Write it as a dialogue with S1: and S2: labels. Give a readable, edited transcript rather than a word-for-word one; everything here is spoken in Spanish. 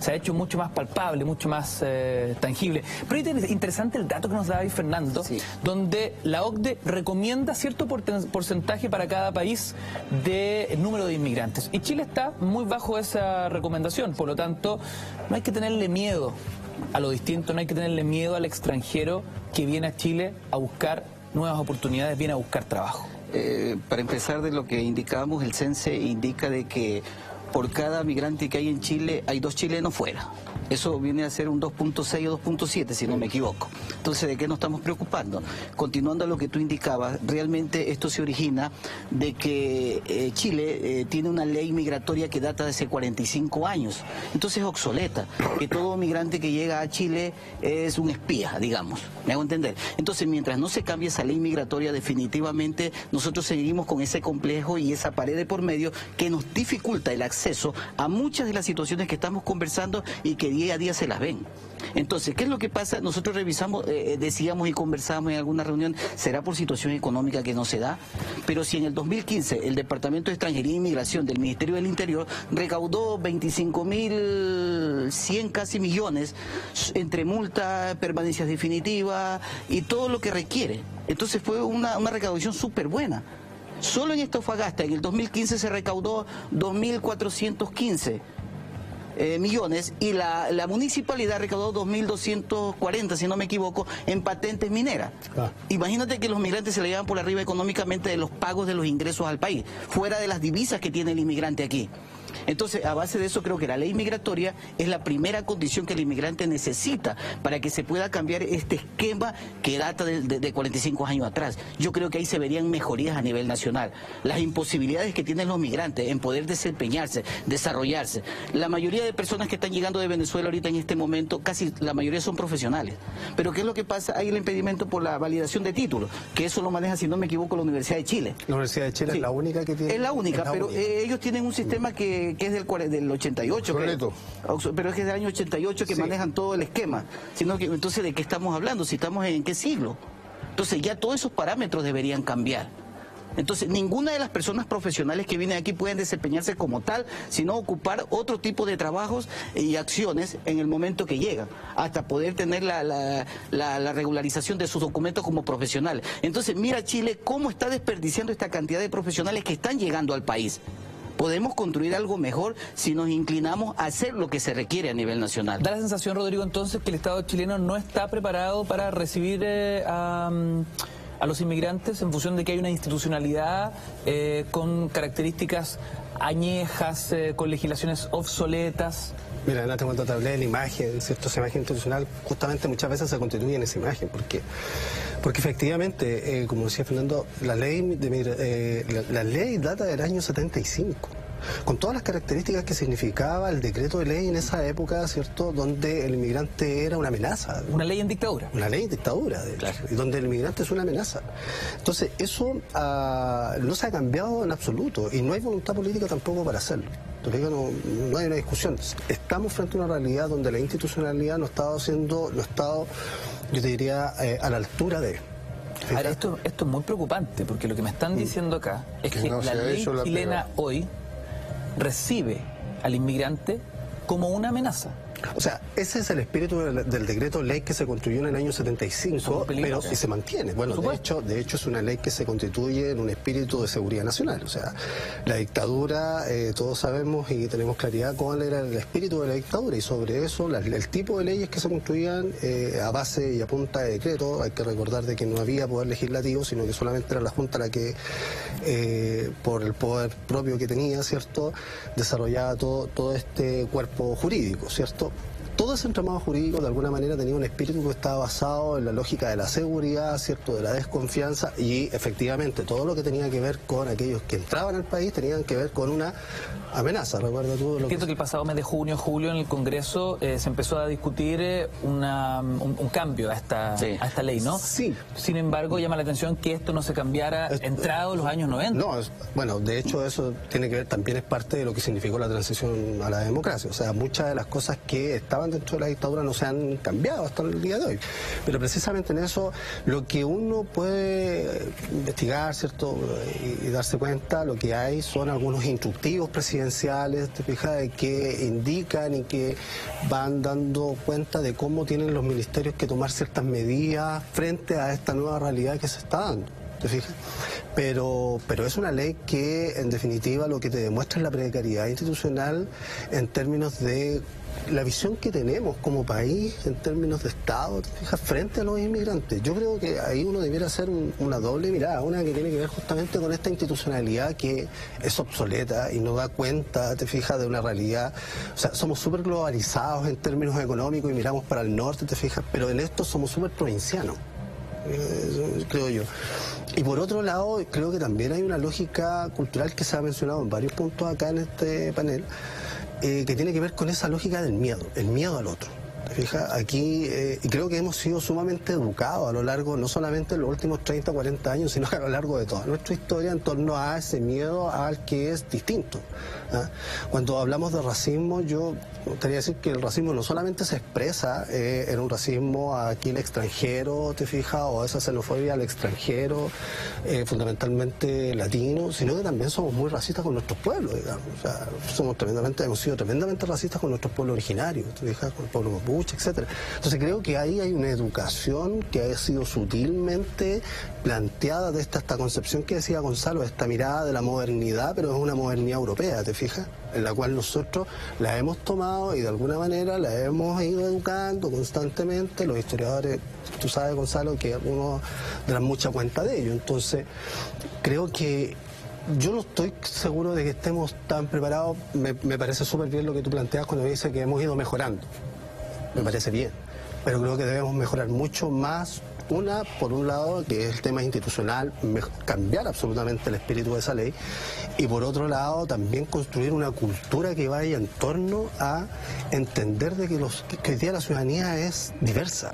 S1: se ha hecho mucho más palpable, mucho más tangible. Pero es interesante el dato que nos daba ahí Fernando, sí, donde la OCDE recomienda cierto porcentaje para cada país de número de inmigrantes. Y Chile está muy bajo esa recomendación, por lo tanto, no hay que tenerle miedo a lo distinto, no hay que tenerle miedo al extranjero que viene a Chile a buscar nuevas oportunidades, viene a buscar trabajo.
S2: Para empezar, de lo que indicábamos, el CENSE indica de que por cada migrante que hay en Chile hay 2 chilenos fuera. Eso viene a ser un 2.6 o 2.7, si no me equivoco. Entonces, ¿de qué nos estamos preocupando? Continuando a lo que tú indicabas, realmente esto se origina de que Chile tiene una ley migratoria que data de hace 45 años. Entonces es obsoleta, que todo migrante que llega a Chile es un espía, digamos. ¿Me hago entender? Entonces, mientras no se cambie esa ley migratoria, definitivamente nosotros seguimos con ese complejo y esa pared de por medio que nos dificulta el acceso a muchas de las situaciones que estamos conversando y que día a día se las ven. Entonces, ¿qué es lo que pasa? Nosotros revisamos, decíamos y conversábamos en alguna reunión, será por situación económica que no se da, pero si en el 2015 el Departamento de Extranjería e Inmigración del Ministerio del Interior recaudó 25.100 casi millones entre multas, permanencias definitivas y todo lo que requiere. Entonces fue una recaudación súper buena. Solo en Antofagasta en el 2015 se recaudó 2.415 millones y la municipalidad recaudó 2.240, si no me equivoco, en patentes mineras. Imagínate que los migrantes se le llevan por arriba económicamente de los pagos de los ingresos al país, fuera de las divisas que tiene el inmigrante aquí. Entonces, a base de eso, creo que la ley migratoria es la primera condición que el inmigrante necesita para que se pueda cambiar este esquema que data de 45 años atrás. Yo creo que ahí se verían mejorías a nivel nacional. Las imposibilidades que tienen los migrantes en poder desempeñarse, desarrollarse. La mayoría de personas que están llegando de Venezuela ahorita en este momento, casi la mayoría son profesionales. Pero ¿qué es lo que pasa? Hay el impedimento por la validación de títulos, que eso lo maneja, si no me equivoco, la Universidad de Chile.
S3: La Universidad de Chile sí, es la única que tiene.
S2: Es la única, pero ellos tienen un sistema que es del 88, pero es que es del año 88 que sí, manejan todo el esquema. Sino que, entonces, ¿de qué estamos hablando? Si estamos en qué siglo. Entonces ya todos esos parámetros deberían cambiar. Entonces, ninguna de las personas profesionales que vienen aquí pueden desempeñarse como tal, sino ocupar otro tipo de trabajos y acciones en el momento que llegan, hasta poder tener la regularización de sus documentos como profesional. Entonces, mira Chile cómo está desperdiciando esta cantidad de profesionales que están llegando al país. Podemos construir algo mejor si nos inclinamos a hacer lo que se requiere a nivel nacional.
S1: Da la sensación, Rodrigo, entonces, que el Estado chileno no está preparado para recibir a los inmigrantes en función de que hay una institucionalidad con características añejas, con legislaciones obsoletas.
S3: Mira, Nata, cuando te hablé de la imagen, ¿cierto? Esa imagen institucional justamente muchas veces se constituye en esa imagen. Porque efectivamente, como decía Fernando, la ley data del año 75. Con todas las características que significaba el decreto de ley en esa época, ¿cierto? Donde el inmigrante era una amenaza.
S1: Una ley en dictadura.
S3: Una ley en dictadura, de hecho, claro. Y donde el inmigrante es una amenaza. Entonces, eso no se ha cambiado en absoluto y no hay voluntad política tampoco para hacerlo. Entonces, no hay una discusión. Estamos frente a una realidad donde la institucionalidad no ha estado, yo te diría, a la altura de...
S1: Ahora, esto es muy preocupante, porque lo que me están diciendo acá es que la ley chilena hoy recibe al inmigrante como una amenaza.
S3: O sea, ese es el espíritu del decreto ley que se construyó en el año 75, pero y se mantiene. Bueno, de hecho es una ley que se constituye en un espíritu de seguridad nacional. O sea, la dictadura, todos sabemos y tenemos claridad cuál era el espíritu de la dictadura, y sobre eso el tipo de leyes que se construían a base y a punta de decreto. Hay que recordar de que no había poder legislativo, sino que solamente era la Junta la que, por el poder propio que tenía, ¿cierto?, desarrollaba todo este cuerpo jurídico, ¿cierto? Todo ese entramado jurídico de alguna manera tenía un espíritu que estaba basado en la lógica de la seguridad, ¿cierto?, de la desconfianza, y efectivamente todo lo que tenía que ver con aquellos que entraban al país tenían que ver con una amenaza. Recuerda tú lo
S1: que el pasado mes de junio, julio, en el Congreso se empezó a discutir un cambio a esta ley, ¿no?
S3: Sí.
S1: Sin embargo, llama la atención que esto no se cambiara entrados los años 90.
S3: No, bueno, de hecho eso tiene que ver, también es parte de lo que significó la transición a la democracia. O sea, muchas de las cosas que estaban dentro de la dictadura no se han cambiado hasta el día de hoy. Pero precisamente en eso lo que uno puede investigar, ¿cierto? Y darse cuenta, lo que hay son algunos instructivos presidenciales, ¿te fijas?, que indican y que van dando cuenta de cómo tienen los ministerios que tomar ciertas medidas frente a esta nueva realidad que se está dando. ¿Te fijas? Pero es una ley que en definitiva lo que te demuestra es la precariedad institucional en términos de la visión que tenemos como país, en términos de Estado, ¿te fijas?, frente a los inmigrantes. Yo creo que ahí uno debiera hacer una doble mirada, una que tiene que ver justamente con esta institucionalidad que es obsoleta y no da cuenta, te fijas, de una realidad. O sea, somos súper globalizados en términos económicos y miramos para el norte, te fijas, pero en esto somos súper provincianos, creo yo. Y por otro lado, creo que también hay una lógica cultural que se ha mencionado en varios puntos acá en este panel, que tiene que ver con esa lógica del miedo, el miedo al otro. ¿Te fijas? Aquí, y creo que hemos sido sumamente educados a lo largo, no solamente de los últimos 30, 40 años, sino que a lo largo de toda nuestra historia en torno a ese miedo al que es distinto. ¿Ah? Cuando hablamos de racismo, yo me gustaría decir que el racismo no solamente se expresa en un racismo aquí al extranjero, ¿te fijas?, o esa xenofobia al extranjero, fundamentalmente latino, sino que también somos muy racistas con nuestros pueblos, digamos. O sea, hemos sido tremendamente racistas con nuestros pueblos originarios, ¿te fijas?, con el pueblo mapuche, etcétera. Entonces creo que ahí hay una educación que ha sido sutilmente planteada de esta concepción que decía Gonzalo, esta mirada de la modernidad, pero es una modernidad europea, ¿te fijas?, en la cual nosotros la hemos tomado y de alguna manera la hemos ido educando constantemente. Los historiadores, tú sabes, Gonzalo, que algunos dan mucha cuenta de ello. Entonces creo que yo no estoy seguro de que estemos tan preparados. Me parece súper bien lo que tú planteas cuando dices que hemos ido mejorando. Me parece bien, pero creo que debemos mejorar mucho más. Por un lado, que es el tema institucional, cambiar absolutamente el espíritu de esa ley, y por otro lado, también construir una cultura que vaya en torno a entender de que hoy día la ciudadanía es diversa.